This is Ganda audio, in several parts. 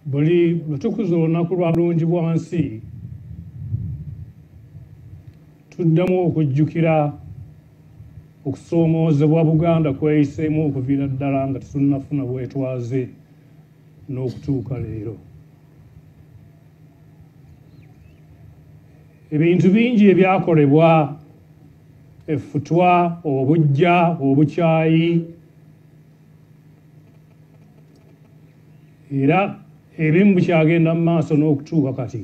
buli lutukuza olunaku lwa bulungi bwansi tuddamu okujjukira okusoomoozebwa Buganda kweyiseemu okuviira ddala nga tetunnafuna bwetwaze n'okutuuka leero. Ebintu bingi ebyakolebwa, effutwa, obujja, obukyayi, era ebimu bikyagenda mu maaso n'okutuuka kati.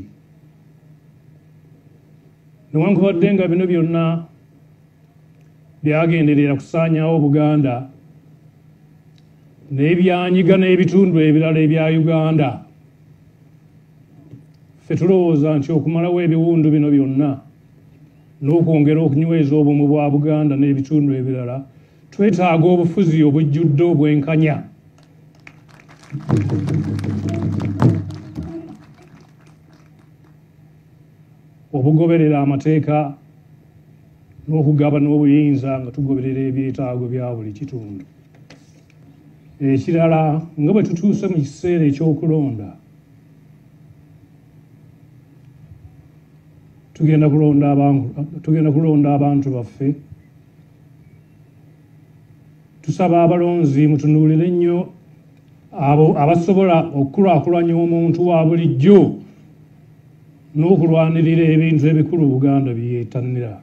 Newankubadde nga bino byonna byagenderera kusaanyaawo Buganda n'ebyanyiga n'ebitundu ebirala ebya Uganda, ffe tulowooza nti okumalawo ebiwundu bino byonna n'okwongera okunyweza obumu bwa Buganda n'ebitundu ebirala, twetaaga obufuzi obujjudde obwenkanya. Obugoberera amateeka n'okugaba n'obuyinza nga tugoberera ebyetaago bya buli kitundu. Ekirala, nga bwe tutuuse mu kiseera ekyokulonda, tugenda kulonda abantu baffe. Tusaba abalonzi mutunuulire ennyo abo abasobola okukulaakulanya omuntu wa bulijjo n'okulwanirira ebintu ebikulu Buganda bye yeettanira.